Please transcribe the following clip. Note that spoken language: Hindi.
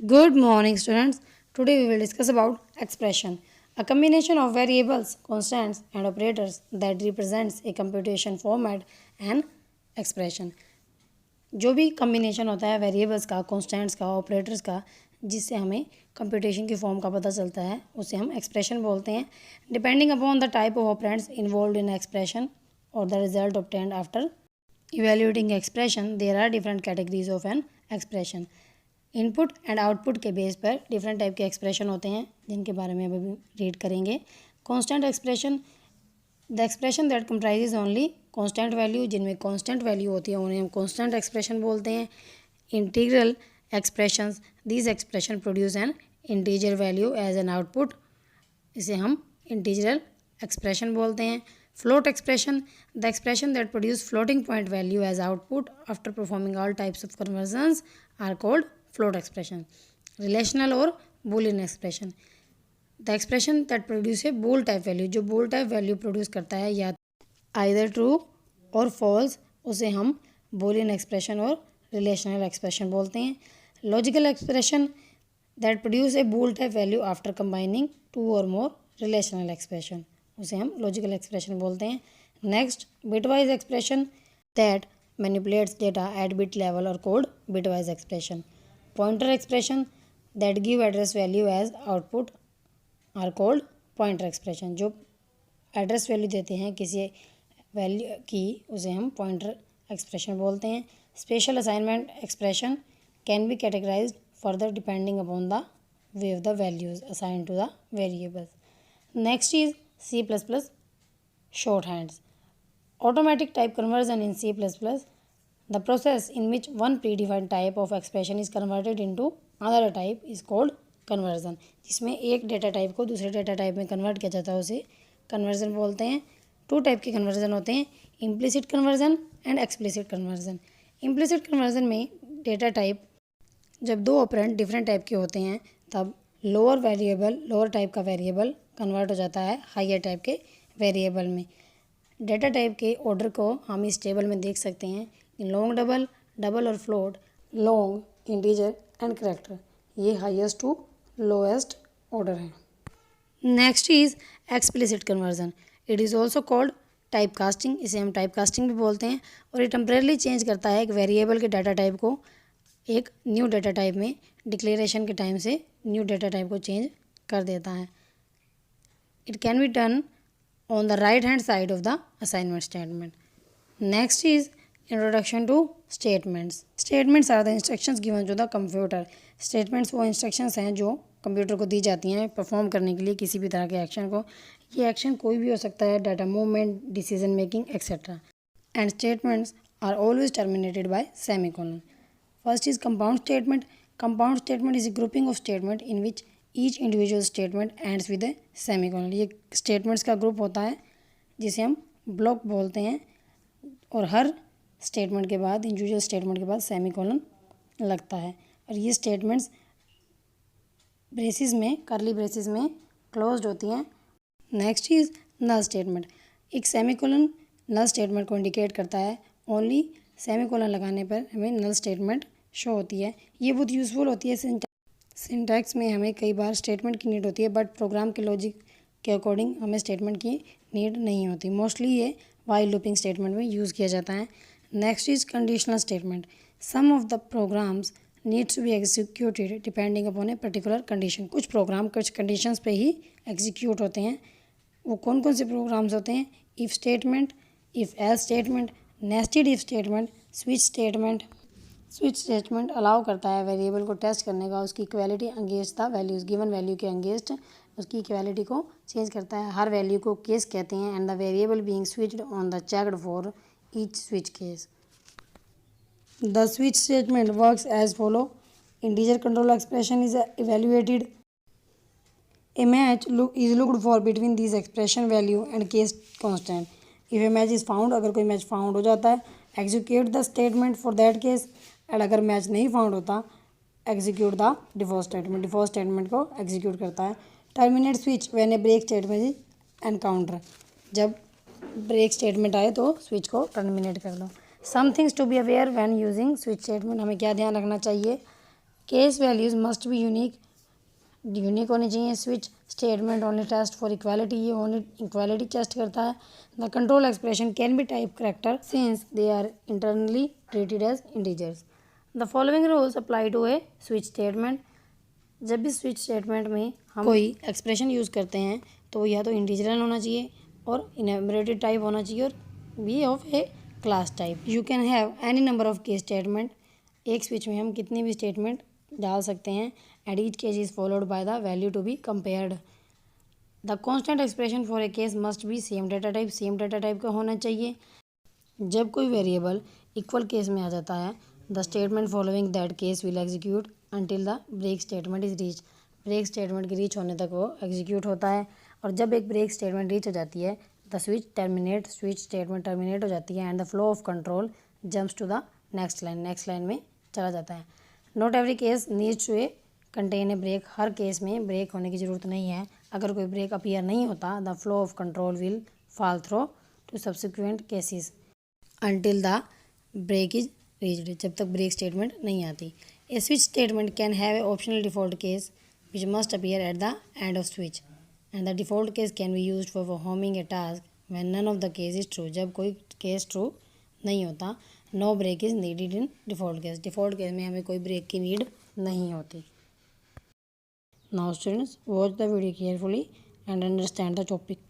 Good morning, students. Today we will discuss about expression, a combination of variables, constants, and operators that represents a computation format and expression. जो भी कम्बिनेशन होता है वेरिएबल्स का, कॉन्स्टेंट्स का, ऑपरेटर्स का, जिससे हमें कंप्यूटेशन की फॉर्म का पता चलता है, उसे हम एक्सप्रेशन बोलते हैं. Depending upon the type of operands involve in expression और the result obtained after evaluating expression, there are different categories of an expression. Input and output के बेस पर डिफरेंट टाइप के एक्सप्रेशन होते हैं, जिनके बारे में अभी रीड करेंगे. Constant expression, the expression that comprises only constant value, जिनमें कांस्टेंट वैल्यू होती है उन्हें हम कांस्टेंट एक्सप्रेशन बोलते हैं. Integral expressions, these expression produce an integer value as an output, इसे हम इंटीजरल एक्सप्रेशन बोलते हैं. Float expression, the expression that produce floating point value as output after performing all types of conversions are called float expression. Relational और boolean expression, the expression that produce a bool type value, जो बूल टाइप वैल्यू प्रोड्यूस करता है या आइदर ट्रू और फॉल्स, उसे हम बूलियन एक्सप्रेशन और रिलेशनल एक्सप्रेशन बोलते हैं. Logical expression that produce a bool type value after combining two or more relational expression, उसे हम लॉजिकल एक्सप्रेशन बोलते हैं. Next, bitwise expression that manipulates data at bit level और code bitwise expression. Pointer expression that give address value as output are called pointer expression. जो एड्रेस वैल्यू देते हैं किसी वैल्यू की, उसे हम पॉइंटर एक्सप्रेशन बोलते हैं. Special assignment expression can be categorized further depending upon the way of the values assign to the variables. Next is C++ shorthands. Automatic type conversion in C++, the process in which one predefined type of expression is converted into another type is called conversion. जिसमें एक डेटा टाइप को दूसरे डेटा टाइप में कन्वर्ट किया जाता है, उसे कन्वर्जन बोलते हैं. टू टाइप के कन्वर्जन होते हैं, implicit conversion and explicit conversion. Implicit conversion में डेटा टाइप जब दो ऑपरेंड डिफरेंट टाइप के होते हैं, तब लोअर टाइप का वेरिएबल कन्वर्ट हो जाता है हायर टाइप के वेरिएबल में. डेटा टाइप के ऑर्डर को हम इस टेबल में देख सकते हैं. लॉन्ग डबल, डबल और float, long, integer and character, ये हाईएस्ट टू लोएस्ट ऑर्डर है. Next is explicit conversion. It is also called type casting, इसे हम टाइप कास्टिंग भी बोलते हैं. और ये टेम्परेली चेंज करता है एक वेरिएबल के डाटा टाइप को एक न्यू डेटा टाइप में, डिक्लेरेशन के टाइम से न्यू डेटा टाइप को चेंज कर देता है. It can be done on the right hand side of the assignment statement. Next is introduction to statements. Statements are the instructions given to the computer. Statements वो instructions हैं जो कंप्यूटर को दी जाती हैं परफॉर्म करने के लिए किसी भी तरह के एक्शन को. ये एक्शन कोई भी हो सकता है, data movement, decision making etcetera. And statements are always terminated by semicolon. First is compound statement. Compound statement is a grouping of statement in which each individual statement ends with a semicolon. ये स्टेटमेंट्स का ग्रुप होता है जिसे हम ब्लॉक बोलते हैं, और हर स्टेटमेंट के बाद, इंडिविजुअल स्टेटमेंट के बाद सेमीकोलन लगता है. और ये स्टेटमेंट्स ब्रेसिस में, करली ब्रेसिस में क्लोज्ड होती हैं. Next is null statement. एक सेमीकोलन नल स्टेटमेंट को इंडिकेट करता है. ओनली सेमीकोलन लगाने पर हमें नल स्टेटमेंट शो होती है. ये बहुत यूज़फुल होती है. सिंटैक्स में हमें कई बार स्टेटमेंट की नीड होती है, बट प्रोग्राम के लॉजिक के अकॉर्डिंग हमें स्टेटमेंट की नीड नहीं होती. मोस्टली ये वाइल लूपिंग स्टेटमेंट में यूज़ किया जाता है. Next is conditional statement. Some of the programs needs to be executed depending upon a particular condition. कुछ प्रोग्राम कुछ कंडीशंस पे ही एग्जीक्यूट होते हैं. वो कौन कौन से प्रोग्राम्स होते हैं? If statement, if else statement, nested if statement, switch statement. Switch statement allow करता है वेरिएबल को टेस्ट करने का, उसकी equality against the values, given value के अगेंस्ट उसकी इक्वालिटी को चेंज करता है. हर वैल्यू को केस कहते हैं. And the variable being switched on the checked for each switch case. The switch statement works as follow. Integer control expression is evaluated. A match is looked for between this expression value and case constant. If a match is found, अगर कोई मैच फाउंड हो जाता है, execute the statement for that case. And अगर मैच नहीं फाउंड होता, execute the default statement. Default statement को एग्जीक्यूट करता है. Terminate switch when a break statement is encounter. जब ब्रेक स्टेटमेंट आए तो स्विच को टर्मिनेट कर लो. Some things to be aware when using switch statement. हमें क्या ध्यान रखना चाहिए? Case values must be unique होनी चाहिए। Switch statement only test for equality, ये ओनली इक्वालिटी टेस्ट करता है। The control expression can be type character since they are internally treated as integers. The following rules apply to a switch statement. जब भी स्विच स्टेटमेंट में हम कोई एक्सप्रेशन यूज़ करते हैं तो या तो इंटीजरल होना चाहिए और इनएमरेटेड टाइप होना चाहिए और be of a class type. You can have any number of case statement. एक स्विच में हम कितने भी स्टेटमेंट डाल सकते हैं and each case is followed by the value to be compared. The constant expression for a case must be same data type, same data type का होना चाहिए। जब कोई वेरिएबल इक्वल केस में आ जाता है the statement following that case will execute until the break statement is reach. Break statement की रीच होने तक वो एग्जीक्यूट होता है और जब एक ब्रेक स्टेटमेंट रीच हो जाती है द स्विच स्टेटमेंट टर्मिनेट हो जाती है and the flow of control jumps to the next line में चला जाता है। Not every case needs to a contain a break. हर केस में ब्रेक होने की ज़रूरत नहीं है। अगर कोई ब्रेक अपीयर नहीं होता the flow of control will fall through to subsequent cases until the break is reached. जब तक ब्रेक स्टेटमेंट नहीं आती। A switch statement can have a optional default case which must appear at the end of switch and the default case can be used for performing a task when none of the case is true. जब कोई केस ट्रू नहीं होता no break is needed in default case. Default case में हमें कोई ब्रेक की नीड नहीं होती। Now students watch the video carefully and understand the topic.